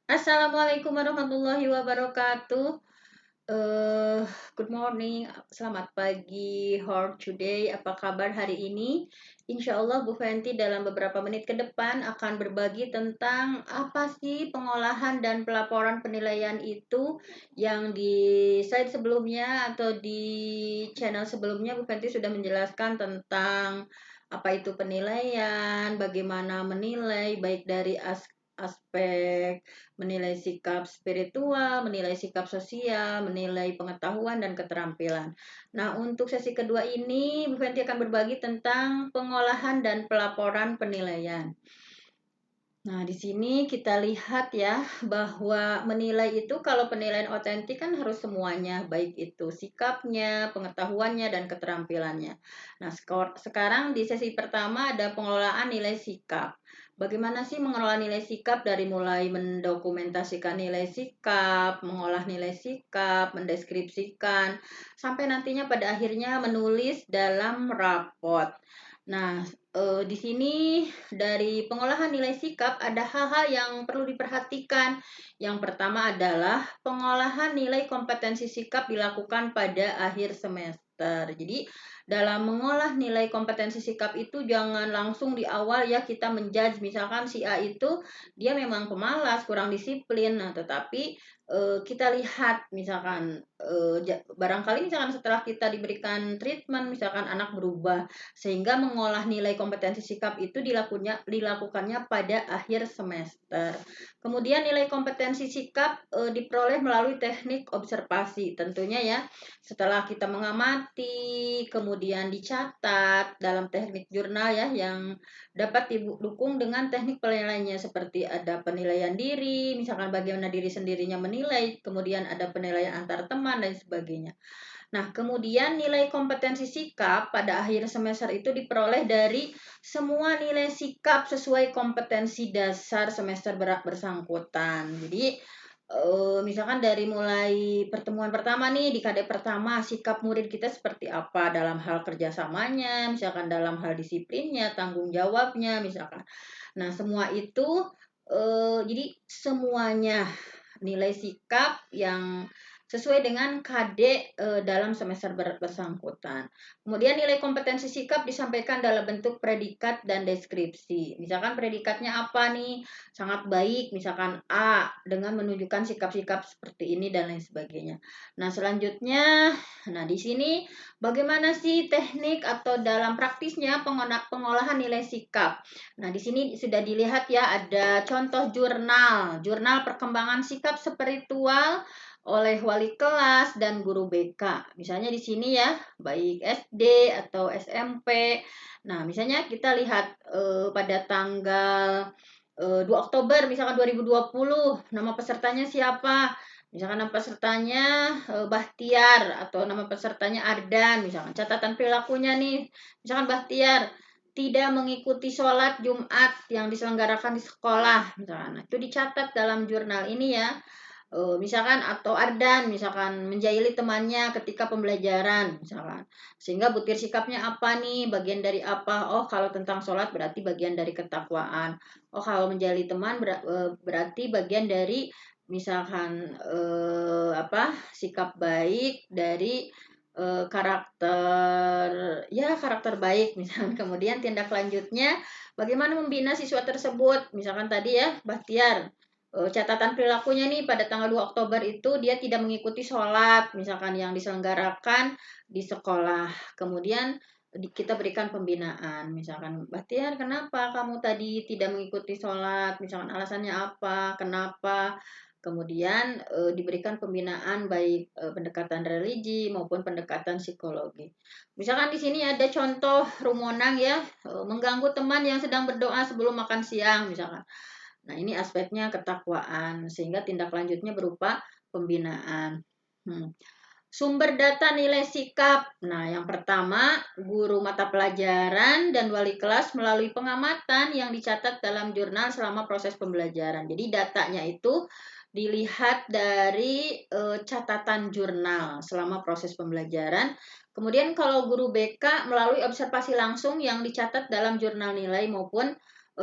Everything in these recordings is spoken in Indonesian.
Assalamualaikum warahmatullahi wabarakatuh. Eh, Good morning, selamat pagi, how are today? Apa kabar hari ini? Insya Allah Bu Fenty dalam beberapa menit ke depan akan berbagi tentang apa sih pengolahan dan pelaporan penilaian itu yang di slide sebelumnya atau di channel sebelumnya Bu Fenty sudah menjelaskan tentang apa itu penilaian, bagaimana menilai baik dari aspek menilai sikap spiritual, menilai sikap sosial, menilai pengetahuan dan keterampilan. Nah, untuk sesi kedua ini, Bu Fenty akan berbagi tentang pengolahan dan pelaporan penilaian. Nah, di sini kita lihat ya bahwa menilai itu kalau penilaian otentik kan harus semuanya, baik itu sikapnya, pengetahuannya, dan keterampilannya. Nah, sekarang di sesi pertama ada pengelolaan nilai sikap. Bagaimana sih mengelola nilai sikap dari mulai mendokumentasikan nilai sikap, mengolah nilai sikap, mendeskripsikan, sampai nantinya pada akhirnya menulis dalam rapot. Nah, di sini dari pengolahan nilai sikap ada hal-hal yang perlu diperhatikan. Yang pertama adalah pengolahan nilai kompetensi sikap dilakukan pada akhir semester. Jadi dalam mengolah nilai kompetensi sikap itu jangan langsung di awal ya kita menjudge misalkan si A itu dia memang pemalas, kurang disiplin. Nah, tetapi kita lihat misalkan barangkali misalkan setelah kita diberikan treatment misalkan anak berubah sehingga mengolah nilai kompetensi sikap itu dilakukannya pada akhir semester. Kemudian nilai kompetensi sikap diperoleh melalui teknik observasi. Tentunya ya, setelah kita mengamati, kemudian dicatat dalam teknik jurnal ya yang dapat didukung dengan teknik penilaiannya seperti ada penilaian diri, misalkan bagaimana diri sendirinya menilai, kemudian ada penilaian antar teman dan sebagainya. Nah, kemudian nilai kompetensi sikap pada akhir semester itu diperoleh dari semua nilai sikap sesuai kompetensi dasar semester bersangkutan. Jadi, misalkan dari mulai pertemuan pertama nih di KD pertama sikap murid kita seperti apa dalam hal kerjasamanya, misalkan dalam hal disiplinnya, tanggung jawabnya, misalkan. Nah, semua itu jadi semuanya nilai sikap yang sesuai dengan KD dalam semester bersangkutan. Kemudian nilai kompetensi sikap disampaikan dalam bentuk predikat dan deskripsi. Misalkan predikatnya apa nih? Sangat baik, misalkan A dengan menunjukkan sikap-sikap seperti ini dan lain sebagainya. Nah, selanjutnya, nah di sini bagaimana sih teknik atau dalam praktisnya pengolahan nilai sikap? Nah, di sini sudah dilihat ya ada contoh jurnal perkembangan sikap spiritual oleh wali kelas dan guru BK. Misalnya di sini ya, baik SD atau SMP. Nah, misalnya kita lihat pada tanggal 2 Oktober misalkan 2020, nama pesertanya siapa? Misalkan nama pesertanya Bahtiar atau nama pesertanya Ardan, misalkan catatan perilakunya nih, misalkan Bahtiar tidak mengikuti sholat Jumat yang diselenggarakan di sekolah, misalkan. Nah, itu dicatat dalam jurnal ini ya. Misalkan atau Ardan misalkan menjahili temannya ketika pembelajaran misalkan sehingga butir sikapnya apa nih bagian dari apa kalau tentang sholat berarti bagian dari ketakwaan kalau menjahili teman berarti bagian dari misalkan sikap baik dari karakter baik misalkan kemudian tindak lanjutnya bagaimana membina siswa tersebut misalkan tadi ya Bahtiar catatan perilakunya nih pada tanggal 2 Oktober itu dia tidak mengikuti sholat misalkan yang diselenggarakan di sekolah. Kemudian kita berikan pembinaan misalkan Bahtiar kenapa kamu tadi tidak mengikuti sholat misalkan alasannya apa kenapa kemudian diberikan pembinaan baik pendekatan religi maupun pendekatan psikologi. Misalkan di sini ada contoh rumonang ya mengganggu teman yang sedang berdoa sebelum makan siang misalkan. Nah, ini aspeknya ketakwaan, sehingga tindak lanjutnya berupa pembinaan. Sumber data nilai sikap. Nah, yang pertama, guru mata pelajaran dan wali kelas melalui pengamatan yang dicatat dalam jurnal selama proses pembelajaran. Jadi, datanya itu dilihat dari catatan jurnal selama proses pembelajaran. Kemudian kalau guru BK melalui observasi langsung yang dicatat dalam jurnal nilai maupun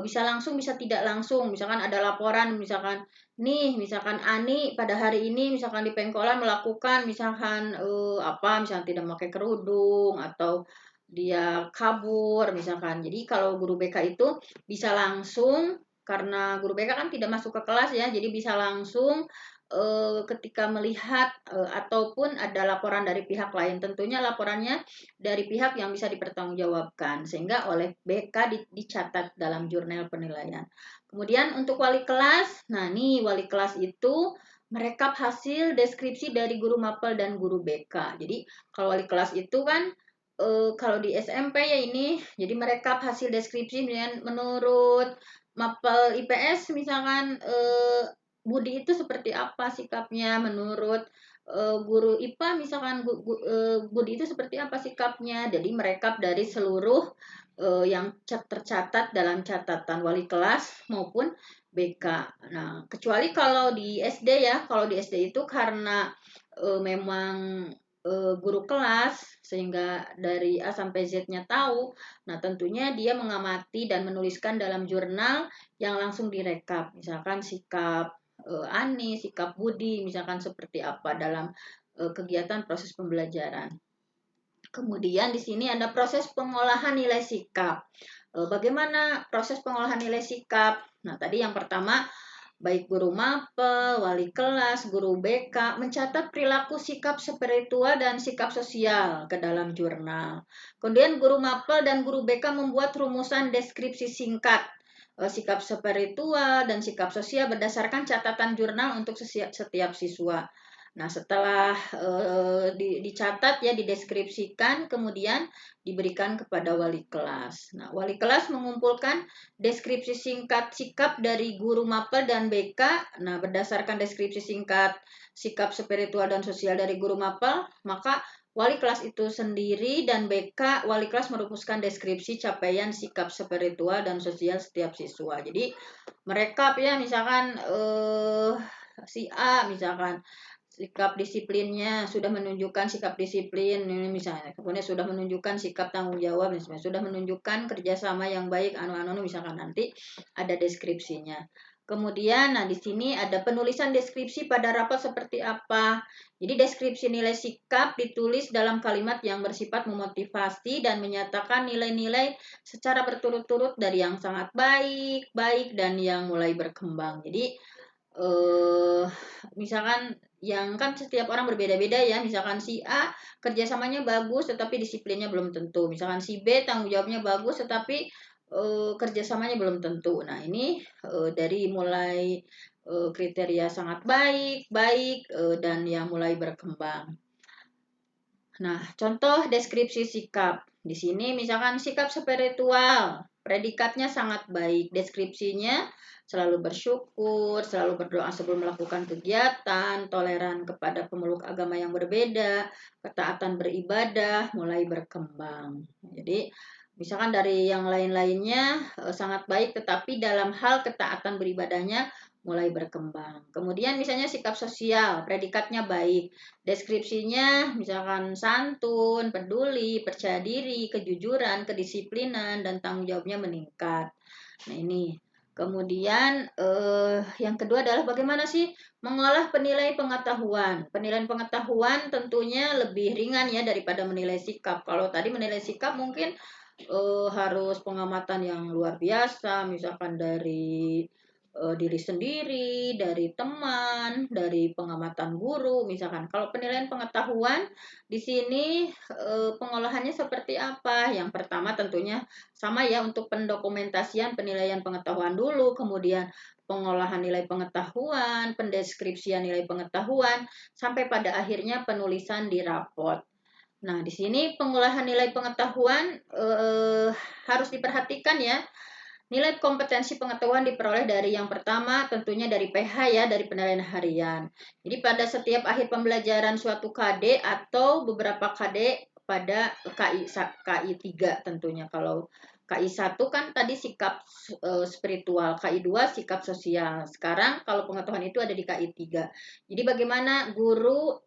bisa langsung bisa tidak langsung. Misalkan ada laporan, misalkan nih, misalkan Ani pada hari ini misalkan di pengkolan melakukan misalkan apa, misalkan tidak memakai kerudung atau dia kabur misalkan. Jadi kalau guru BK itu bisa langsung, karena guru BK kan tidak masuk ke kelas ya, jadi bisa langsung ketika melihat ataupun ada laporan dari pihak lain, tentunya laporannya dari pihak yang bisa dipertanggungjawabkan sehingga oleh BK dicatat dalam jurnal penilaian. Kemudian untuk wali kelas, nah nih wali kelas itu merekap hasil deskripsi dari guru mapel dan guru BK. Jadi kalau wali kelas itu kan kalau di SMP ya ini, jadi merekap hasil deskripsi menurut mapel IPS misalkan Budi itu seperti apa sikapnya, menurut guru IPA misalkan Budi itu seperti apa sikapnya. Jadi merekap dari seluruh yang tercatat dalam catatan wali kelas maupun BK. Nah, kecuali kalau di SD ya, kalau di SD itu karena memang guru kelas sehingga dari A sampai Z-nya tahu. Nah, tentunya dia mengamati dan menuliskan dalam jurnal yang langsung direkap. Misalkan sikap Ani, sikap Budi, misalkan seperti apa dalam kegiatan proses pembelajaran. Kemudian di sini ada proses pengolahan nilai sikap. Bagaimana proses pengolahan nilai sikap? Nah, tadi yang pertama, baik guru mapel, wali kelas, guru BK mencatat perilaku sikap spiritual dan sikap sosial ke dalam jurnal. Kemudian guru mapel dan guru BK membuat rumusan deskripsi singkat sikap spiritual dan sikap sosial berdasarkan catatan jurnal untuk setiap siswa. Nah, setelah dicatat ya, dideskripsikan, kemudian diberikan kepada wali kelas. Nah, wali kelas mengumpulkan deskripsi singkat sikap dari guru mapel dan BK. Nah, berdasarkan deskripsi singkat sikap spiritual dan sosial dari guru mapel, maka wali kelas itu sendiri dan BK wali kelas merumuskan deskripsi capaian sikap spiritual dan sosial setiap siswa. Jadi merekap ya, misalkan si A misalkan sikap disiplinnya sudah menunjukkan sikap disiplin ini misalnya, kemudian sudah menunjukkan sikap tanggung jawab misalnya, sudah menunjukkan kerjasama yang baik misalkan nanti ada deskripsinya. Kemudian nah di sini ada penulisan deskripsi pada rapat seperti apa. Jadi deskripsi nilai sikap ditulis dalam kalimat yang bersifat memotivasi dan menyatakan nilai-nilai secara berturut-turut dari yang sangat baik, baik dan yang mulai berkembang. Jadi misalkan yang kan setiap orang berbeda-beda ya, misalkan si A kerjasamanya bagus tetapi disiplinnya belum tentu, misalkan si B tanggung jawabnya bagus tetapi kerjasamanya belum tentu. Nah ini dari mulai kriteria sangat baik, baik dan yang mulai berkembang. Nah contoh deskripsi sikap di sini misalkan sikap spiritual, predikatnya sangat baik, deskripsinya selalu bersyukur, selalu berdoa sebelum melakukan kegiatan, toleran kepada pemeluk agama yang berbeda, ketaatan beribadah, mulai berkembang. Jadi, misalkan dari yang lain-lainnya sangat baik, tetapi dalam hal ketaatan beribadahnya mulai berkembang. Kemudian misalnya sikap sosial, predikatnya baik, deskripsinya misalkan santun, peduli, percaya diri, kejujuran, kedisiplinan, dan tanggung jawabnya meningkat. Nah ini. Kemudian yang kedua adalah bagaimana sih mengolah penilai pengetahuan. Penilaian pengetahuan tentunya lebih ringan ya daripada menilai sikap. Kalau tadi menilai sikap mungkin harus pengamatan yang luar biasa, misalkan dari diri sendiri, dari teman, dari pengamatan guru, misalkan. Kalau penilaian pengetahuan di sini pengolahannya seperti apa? Yang pertama tentunya sama ya untuk pendokumentasian penilaian pengetahuan dulu, kemudian pengolahan nilai pengetahuan, pendeskripsian nilai pengetahuan, sampai pada akhirnya penulisan di raport. Nah, di sini pengolahan nilai pengetahuan harus diperhatikan ya. Nilai kompetensi pengetahuan diperoleh dari yang pertama tentunya dari PH ya, dari penilaian harian. Jadi pada setiap akhir pembelajaran suatu KD atau beberapa KD pada KI 3 tentunya. Kalau KI 1 kan tadi sikap spiritual, KI 2 sikap sosial. Sekarang kalau pengetahuan itu ada di KI 3. Jadi bagaimana guru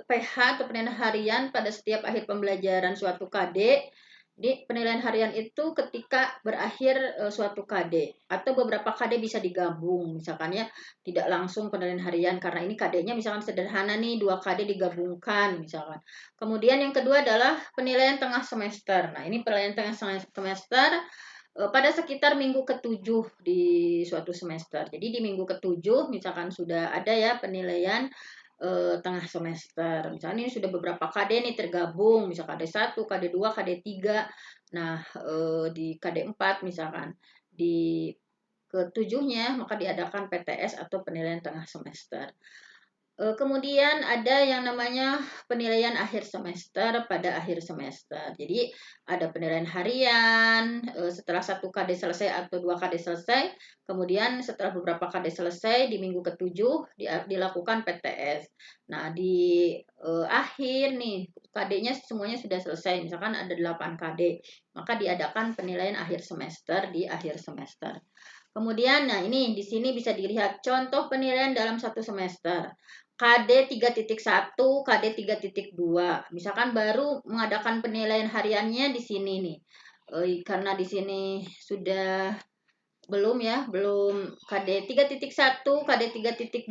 PH atau penilaian harian pada setiap akhir pembelajaran suatu KD Jadi penilaian harian itu ketika berakhir suatu KD atau beberapa KD bisa digabung, misalkan ya tidak langsung penilaian harian karena ini KD-nya misalkan sederhana nih 2 KD digabungkan misalkan. Kemudian yang kedua adalah penilaian tengah semester. Nah ini penilaian tengah semester pada sekitar minggu ke-7 di suatu semester. Jadi di minggu ke-7 misalkan sudah ada ya penilaian tengah semester. Misalnya ini sudah beberapa KD nih tergabung, misal KD 1, KD 2, KD 3. Nah, di KD 4 misalkan di ketujuhnya maka diadakan PTS atau penilaian tengah semester. Kemudian ada yang namanya penilaian akhir semester pada akhir semester. Jadi ada penilaian harian setelah 1 KD selesai atau 2 KD selesai. Kemudian setelah beberapa KD selesai di minggu ke-7 dilakukan PTS. Nah di akhir nih KD-nya semuanya sudah selesai. Misalkan ada 8 KD, maka diadakan penilaian akhir semester di akhir semester. Kemudian, nah ini di sini bisa dilihat contoh penilaian dalam satu semester. KD 3.1, KD 3.2. Misalkan baru mengadakan penilaian hariannya di sini nih. Karena di sini sudah belum ya, belum KD 3.1, KD 3.2.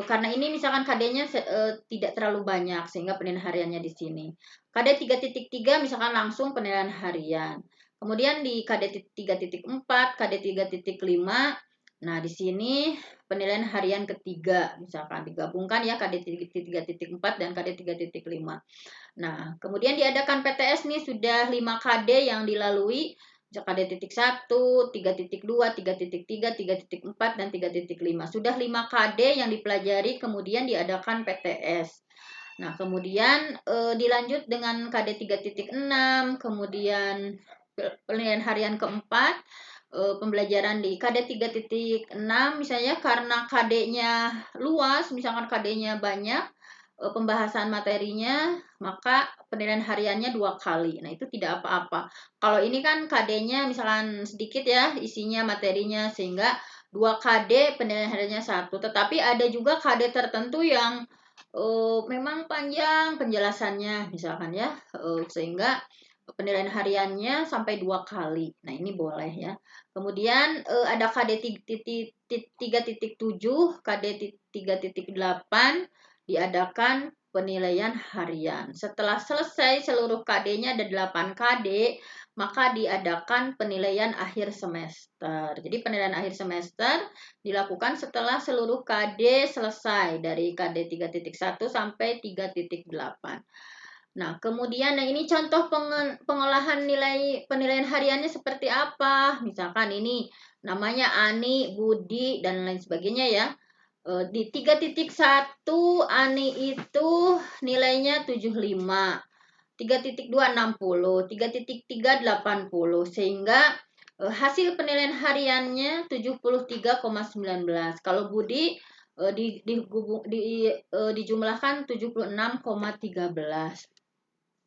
Karena ini misalkan KD-nya tidak terlalu banyak sehingga penilaian hariannya di sini. KD 3.3 misalkan langsung penilaian harian. Kemudian di KD 3.4, KD 3.5. Nah, di sini penilaian harian ketiga misalkan digabungkan ya KD 3.4 dan KD 3.5. Nah, kemudian diadakan PTS nih sudah 5 KD yang dilalui. KD titik 1, 3.2, 3.3, 3.4 dan 3.5. Sudah 5 KD yang dipelajari kemudian diadakan PTS. Nah, kemudian dilanjut dengan KD 3.6, kemudian penilaian harian keempat, pembelajaran di KD 3.6 misalnya karena KD-nya luas, misalkan KD-nya banyak, pembahasan materinya, maka penilaian hariannya 2 kali. Nah, itu tidak apa-apa. Kalau ini kan KD-nya misalkan sedikit ya, isinya materinya, sehingga 2 KD penilaian hariannya 1. Tetapi ada juga KD tertentu yang memang panjang penjelasannya, misalkan ya, sehingga penilaian hariannya sampai 2 kali. Nah, ini boleh ya. Kemudian ada KD 3.7, KD 3.8 diadakan penilaian harian. Setelah selesai seluruh KD-nya ada 8 KD, maka diadakan penilaian akhir semester. Jadi penilaian akhir semester dilakukan setelah seluruh KD selesai dari KD 3.1 sampai 3.8. Nah, kemudian ini contoh pengolahan nilai penilaian hariannya seperti apa? Misalkan ini namanya Ani, Budi, dan lain sebagainya ya. Di 3.1 Ani itu nilainya 75, 3.2 60, 3.3 80, sehingga hasil penilaian hariannya 73,19. Kalau Budi dijumlahkan 76,13.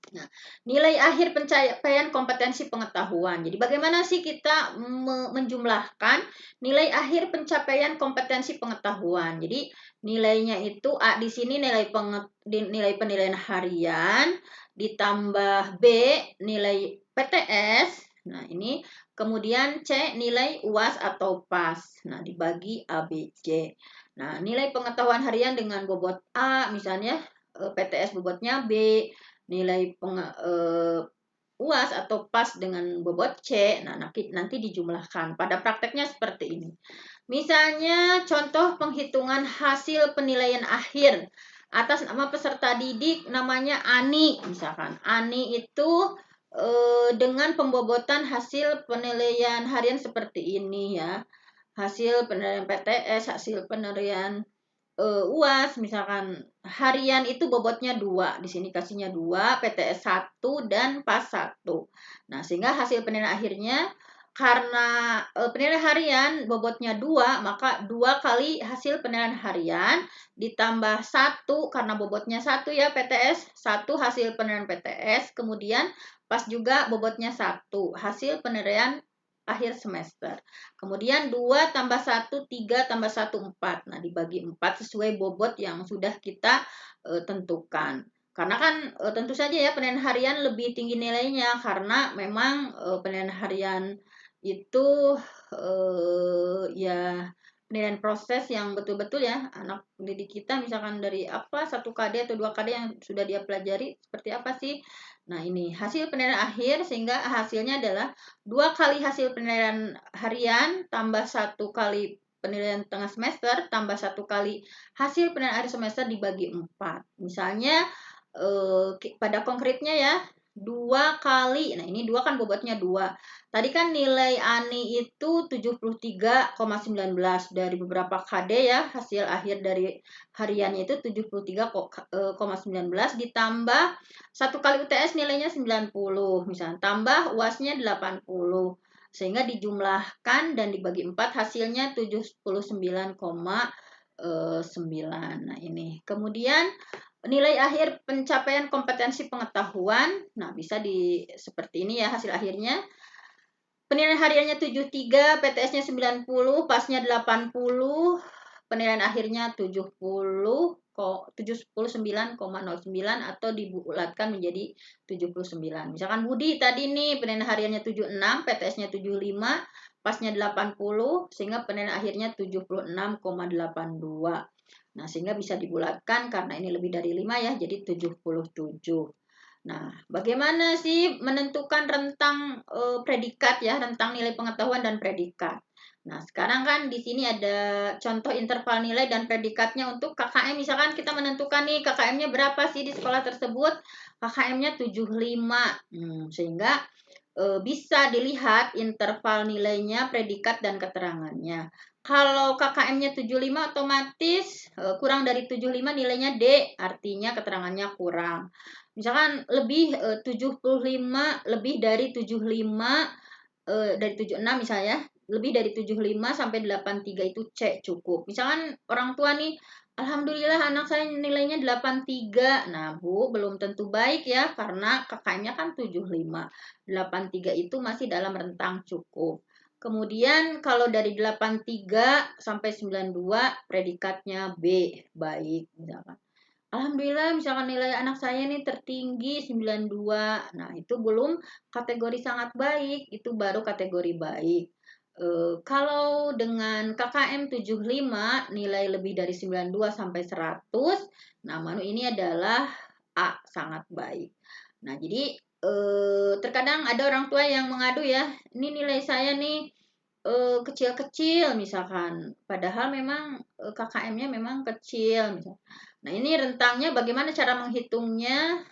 Nah, nilai akhir pencapaian kompetensi pengetahuan. Jadi bagaimana sih kita menjumlahkan nilai akhir pencapaian kompetensi pengetahuan? Jadi nilainya itu A di sini nilai penilaian harian ditambah B nilai PTS. Nah, ini kemudian C nilai UAS atau PAS. Nah, dibagi A, B, C. Nah, nilai pengetahuan harian dengan bobot A misalnya PTS bobotnya B, nilai UAS atau PAS dengan bobot C. Nah, nanti dijumlahkan. Pada prakteknya seperti ini. Misalnya contoh penghitungan hasil penilaian akhir atas nama peserta didik namanya Ani. Misalkan Ani itu dengan pembobotan hasil penilaian harian seperti ini ya. Hasil penilaian PTS, hasil penilaian UAS misalkan harian itu bobotnya 2, di sini kasihnya 2, PTS 1 dan PAS 1. Nah, sehingga hasil penilaian akhirnya karena penilaian harian bobotnya 2, maka 2 kali hasil penilaian harian ditambah 1 karena bobotnya 1 ya PTS, 1 hasil penilaian PTS, kemudian PAS juga bobotnya 1, hasil penilaian akhir semester. Kemudian 2 tambah 1, 3 tambah 1, 4. Nah, dibagi 4 sesuai bobot yang sudah kita tentukan. Karena kan tentu saja ya penilaian harian lebih tinggi nilainya karena memang penilaian harian itu ya penilaian proses yang betul-betul ya anak didik kita misalkan dari apa 1 KD atau 2 KD yang sudah dia pelajari seperti apa sih. Nah, ini hasil penilaian akhir sehingga hasilnya adalah 2 kali hasil penilaian harian tambah 1 kali penilaian tengah semester tambah 1 kali hasil penilaian akhir semester dibagi 4. Misalnya pada konkretnya ya 2 kali, nah ini 2 kan bobotnya 2. Tadi kan nilai ANI itu 73,19 dari beberapa KD ya, hasil akhir dari hariannya itu 73,19 ditambah 1 kali UTS nilainya 90 misalnya, tambah UASnya 80. Sehingga dijumlahkan dan dibagi 4 hasilnya 79,9. Nah, ini. Kemudian nilai akhir pencapaian kompetensi pengetahuan. Nah, bisa seperti ini ya hasil akhirnya. Penilaian hariannya 73, PTS-nya 90, pasnya 80, penilaian akhirnya 79,09 atau dibulatkan menjadi 79. Misalkan Budi tadi nih penilaian hariannya 76, PTS-nya 75, pasnya 80, sehingga penilaian akhirnya 76,82. Nah, sehingga bisa dibulatkan karena ini lebih dari 5 ya, jadi 77. Nah, bagaimana sih menentukan rentang predikat ya, rentang nilai pengetahuan dan predikat. Nah, sekarang kan di sini ada contoh interval nilai dan predikatnya untuk KKM. Misalkan kita menentukan nih KKM-nya berapa sih di sekolah tersebut? KKM-nya 75. Sehingga bisa dilihat interval nilainya, predikat dan keterangannya. Kalau KKM-nya 75 otomatis kurang dari 75 nilainya D, artinya keterangannya kurang. Misalkan lebih 75, lebih dari 75 dari 76 misalnya, lebih dari 75 sampai 83 itu C cukup. Misalkan orang tua nih, alhamdulillah anak saya nilainya 83. Nah, Bu, belum tentu baik ya karena KKM-nya kan 75. 83 itu masih dalam rentang cukup. Kemudian kalau dari 83 sampai 92 predikatnya B, baik misalkan. Alhamdulillah misalkan nilai anak saya nih tertinggi 92. Nah, itu belum kategori sangat baik, itu baru kategori baik. Kalau dengan KKM 75 nilai lebih dari 92 sampai 100, nah manu ini adalah A, sangat baik. Nah, jadi terkadang ada orang tua yang mengadu ya, ini nilai saya nih kecil-kecil misalkan, padahal memang KKM-nya memang kecil misalkan. Nah, ini rentangnya bagaimana cara menghitungnya?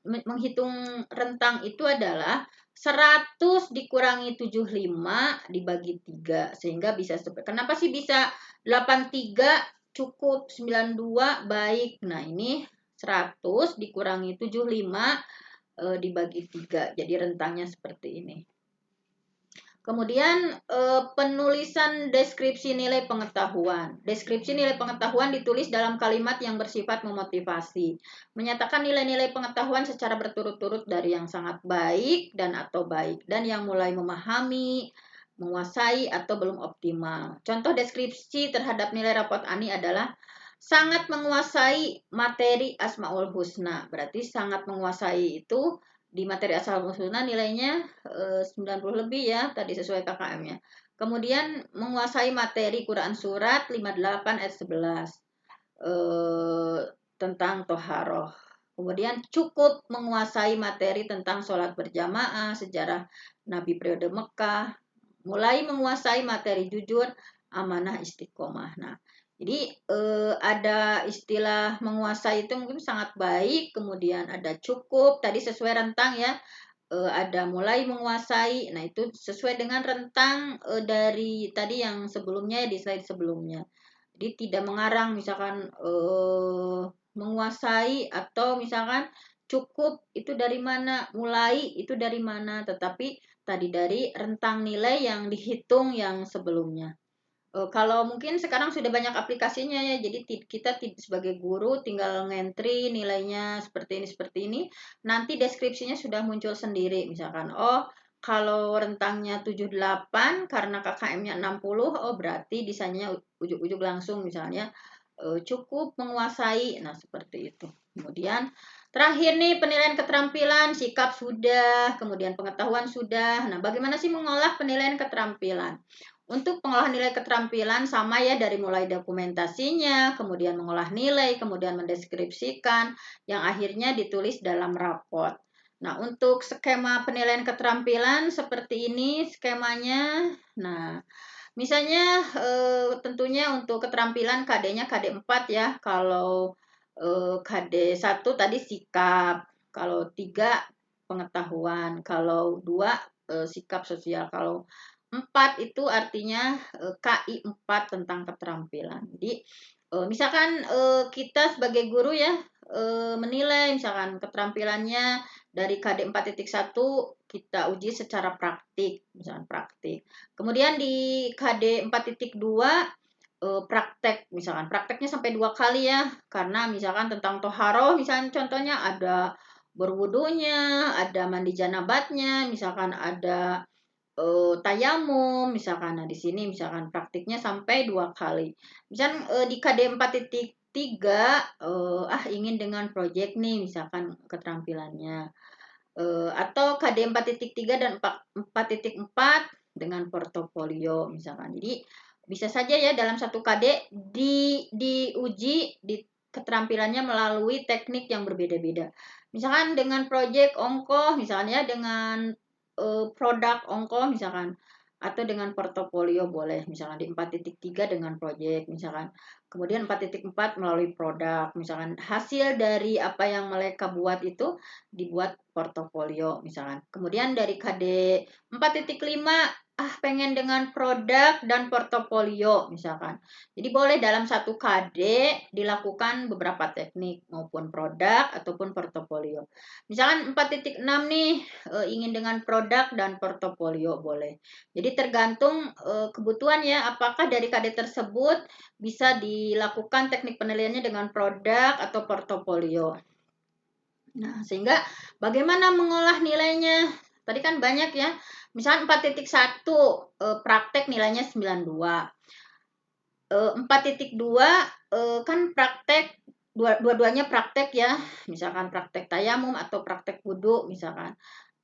Menghitung rentang itu adalah 100 dikurangi 75 dibagi 3 sehingga bisa kenapa sih bisa 83 cukup 92 baik. Nah, ini 100 dikurangi 75 dibagi 3. Jadi rentangnya seperti ini. Kemudian penulisan deskripsi nilai pengetahuan. Deskripsi nilai pengetahuan ditulis dalam kalimat yang bersifat memotivasi. Menyatakan nilai-nilai pengetahuan secara berturut-turut dari yang sangat baik dan atau baik dan yang mulai memahami, menguasai atau belum optimal. Contoh deskripsi terhadap nilai rapot ANI adalah sangat menguasai materi Asmaul Husna. Berarti sangat menguasai itu di materi Asmaul Husna nilainya 90 lebih ya, tadi sesuai KKM-nya. Kemudian menguasai materi Quran Surat 58 ayat 11 tentang Toharoh. Kemudian cukup menguasai materi tentang sholat berjamaah, sejarah Nabi periode Mekah, mulai menguasai materi jujur, amanah, istiqomah. Nah, jadi ada istilah menguasai itu mungkin sangat baik, kemudian ada cukup, tadi sesuai rentang ya, ada mulai menguasai. Nah, itu sesuai dengan rentang dari tadi yang sebelumnya di slide sebelumnya. Jadi tidak mengarang misalkan menguasai atau misalkan cukup itu dari mana, mulai itu dari mana, tetapi tadi dari rentang nilai yang dihitung yang sebelumnya. Kalau mungkin sekarang sudah banyak aplikasinya ya, jadi kita sebagai guru tinggal ngentri nilainya seperti ini, nanti deskripsinya sudah muncul sendiri. Misalkan, oh kalau rentangnya 78 karena KKM-nya 60, oh berarti desainnya ujuk-ujuk langsung misalnya cukup menguasai. Nah, seperti itu. Kemudian terakhir nih penilaian keterampilan, sikap sudah, kemudian pengetahuan sudah. Nah, bagaimana sih mengolah penilaian keterampilan? Untuk pengolahan nilai keterampilan sama ya, dari mulai dokumentasinya, kemudian mengolah nilai, kemudian mendeskripsikan, yang akhirnya ditulis dalam raport. Nah, untuk skema penilaian keterampilan seperti ini skemanya. Nah, misalnya tentunya untuk keterampilan KD-nya KD 4 ya. Kalau KD 1 tadi sikap, kalau 3 pengetahuan, kalau 2 sikap sosial, kalau 4 itu artinya KI 4 tentang keterampilan. Jadi misalkan kita sebagai guru ya menilai misalkan keterampilannya dari KD 4.1 kita uji secara praktik, misalkan praktik. Kemudian di KD 4.2 praktek, misalkan prakteknya sampai 2 kali ya, karena misalkan tentang toharoh, misalnya contohnya ada berwudunya, ada mandi janabatnya, misalkan ada tayamum, misalkan. Nah, di sini misalkan praktiknya sampai 2 kali. Misalkan di KD 4.3 ingin dengan proyek nih, misalkan keterampilannya. Atau KD 4.3 dan 4.4 dengan portofolio misalkan. Jadi bisa saja ya dalam satu KD diuji di keterampilannya melalui teknik yang berbeda-beda. Misalkan dengan proyek ongkoh misalnya, dengan produk ongkoh misalkan, atau dengan portofolio boleh misalkan di 4.3 dengan proyek misalkan. Kemudian 4.4 melalui produk misalkan, hasil dari apa yang mereka buat itu dibuat portofolio misalkan. Kemudian dari KD 4.5 pengen dengan produk dan portofolio misalkan. Jadi boleh dalam satu KD dilakukan beberapa teknik maupun produk ataupun portofolio. Misalkan 4.6 nih ingin dengan produk dan portofolio boleh. Jadi tergantung kebutuhan ya, apakah dari KD tersebut bisa dilakukan teknik penilaiannya dengan produk atau portofolio. Nah, sehingga bagaimana mengolah nilainya? Tadi kan banyak ya. Misalnya 4.1 praktek nilainya 92. 4.2 kan praktek, dua-duanya praktek ya. Misalkan praktek tayamum atau praktek wudhu misalkan.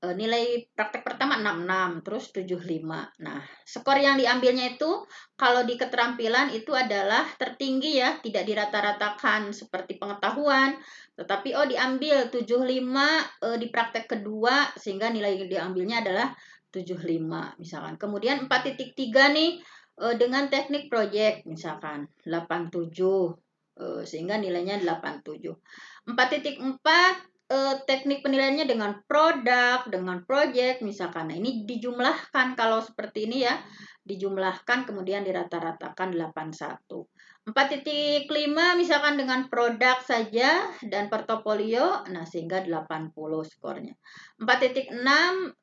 Nilai praktek pertama 66, terus 75. Nah, skor yang diambilnya itu kalau di keterampilan itu adalah tertinggi ya, tidak dirata-ratakan seperti pengetahuan, tetapi diambil 75 di praktek kedua, sehingga nilai yang diambilnya adalah 75 misalkan. Kemudian 4.3 nih dengan teknik proyek misalkan 87, sehingga nilainya 87. 4.4 teknik penilaiannya dengan produk, dengan proyek misalkan. Nah, ini dijumlahkan kalau seperti ini ya, dijumlahkan kemudian dirata-ratakan 81. 4.5 misalkan dengan produk saja dan portofolio, nah sehingga 80 skornya. 4.6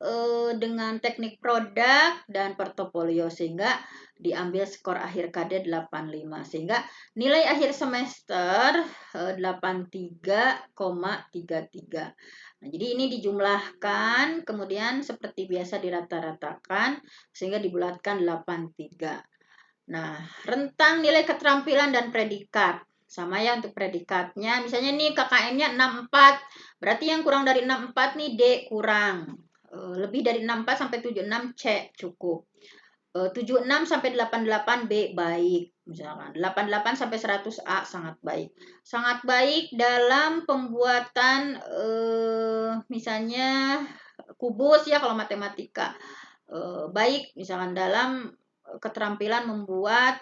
dengan teknik produk dan portofolio, sehingga diambil skor akhir KD 85, sehingga nilai akhir semester 83,33. Nah, jadi ini dijumlahkan kemudian seperti biasa dirata-ratakan sehingga dibulatkan 83. Nah, rentang nilai keterampilan dan predikat. Sama ya untuk predikatnya. Misalnya nih KKM-nya 64. Berarti yang kurang dari 64 nih D kurang. Lebih dari 64 sampai 76 C cukup. 76 sampai 88 B baik. Misalkan 88 sampai 100 A sangat baik. Sangat baik dalam pembuatan misalnya kubus ya kalau matematika. Baik misalkan dalam keterampilan membuat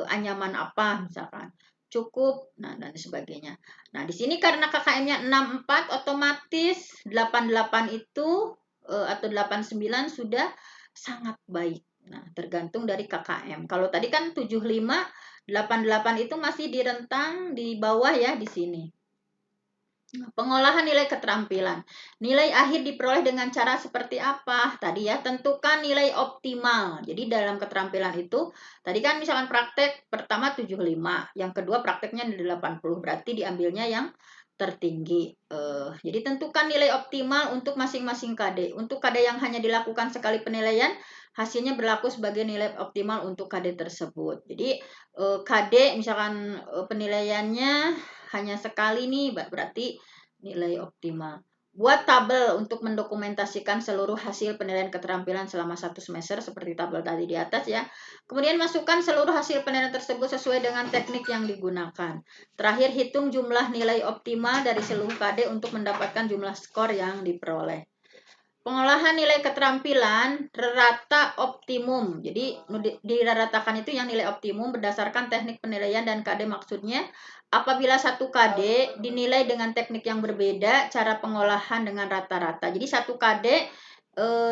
anyaman apa misalkan, cukup, nah dan sebagainya. Nah di sini karena KKM-nya 64 otomatis 88 itu atau 89 sudah sangat baik. Nah tergantung dari KKM. Kalau tadi kan 75, 88 itu masih di rentang di bawah ya di sini. Pengolahan nilai keterampilan. Nilai akhir diperoleh dengan cara seperti apa? Tadi ya, tentukan nilai optimal. Jadi dalam keterampilan itu, tadi kan misalkan praktek pertama 75, yang kedua prakteknya 80, berarti diambilnya yang tertinggi. Jadi tentukan nilai optimal untuk masing-masing KD. Untuk KD yang hanya dilakukan sekali penilaian, hasilnya berlaku sebagai nilai optimal untuk KD tersebut. Jadi KD misalkan penilaiannya hanya sekali nih, berarti nilai optimal. Buat tabel untuk mendokumentasikan seluruh hasil penilaian keterampilan selama 1 semester seperti tabel tadi di atas ya. Kemudian masukkan seluruh hasil penilaian tersebut sesuai dengan teknik yang digunakan. Terakhir, hitung jumlah nilai optimal dari seluruh KD untuk mendapatkan jumlah skor yang diperoleh. Pengolahan nilai keterampilan rata optimum. Jadi diratakan itu yang nilai optimum berdasarkan teknik penilaian dan KD maksudnya. Apabila satu KD dinilai dengan teknik yang berbeda, cara pengolahan dengan rata-rata. Jadi satu KD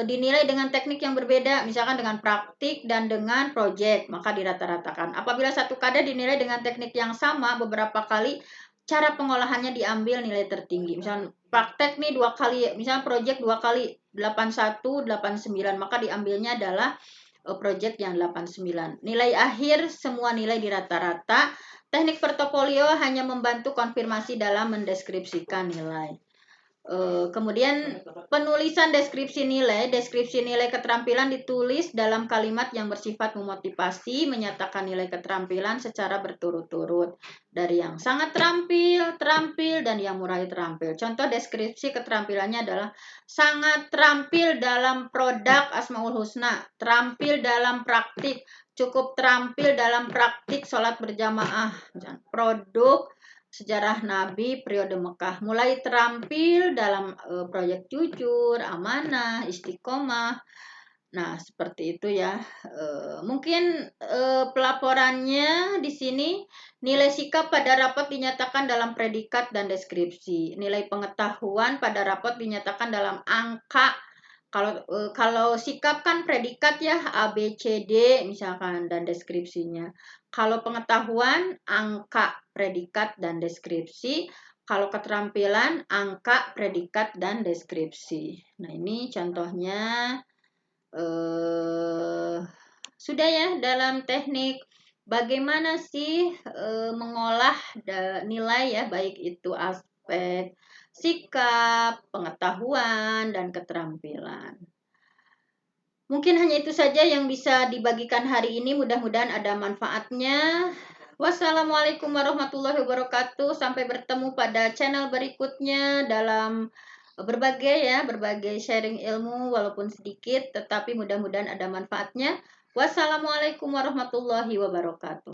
dinilai dengan teknik yang berbeda, misalkan dengan praktik dan dengan project, maka dirata-ratakan. Apabila satu KD dinilai dengan teknik yang sama beberapa kali, cara pengolahannya diambil nilai tertinggi. Misalnya praktek nih 2 kali, misalnya project 2 kali 81, 89, maka diambilnya adalah project yang 89. Nilai akhir semua nilai di rata-rata. Teknik portofolio hanya membantu konfirmasi dalam mendeskripsikan nilai. Kemudian penulisan deskripsi nilai keterampilan ditulis dalam kalimat yang bersifat memotivasi, menyatakan nilai keterampilan secara berturut-turut. Dari yang sangat terampil, dan yang mulai terampil. Contoh deskripsi keterampilannya adalah sangat terampil dalam produk Asmaul Husna, terampil dalam praktik, cukup terampil dalam praktik sholat berjamaah, produk sejarah Nabi periode Mekah, mulai terampil dalam proyek jujur, amanah, istiqomah. Nah, seperti itu ya. Mungkin pelaporannya di sini nilai sikap pada rapot dinyatakan dalam predikat dan deskripsi. Nilai pengetahuan pada rapot dinyatakan dalam angka. Kalau sikap kan predikat ya, A, B, C, D misalkan dan deskripsinya. Kalau pengetahuan angka, predikat dan deskripsi. Kalau keterampilan angka, predikat dan deskripsi. Nah, ini contohnya sudah ya dalam teknik bagaimana sih mengolah nilai ya, baik itu aspek sikap, pengetahuan, dan keterampilan. Mungkin hanya itu saja yang bisa dibagikan hari ini. Mudah-mudahan ada manfaatnya. Wassalamualaikum warahmatullahi wabarakatuh. Sampai bertemu pada channel berikutnya dalam berbagai sharing ilmu walaupun sedikit, tetapi mudah-mudahan ada manfaatnya. Wassalamualaikum warahmatullahi wabarakatuh.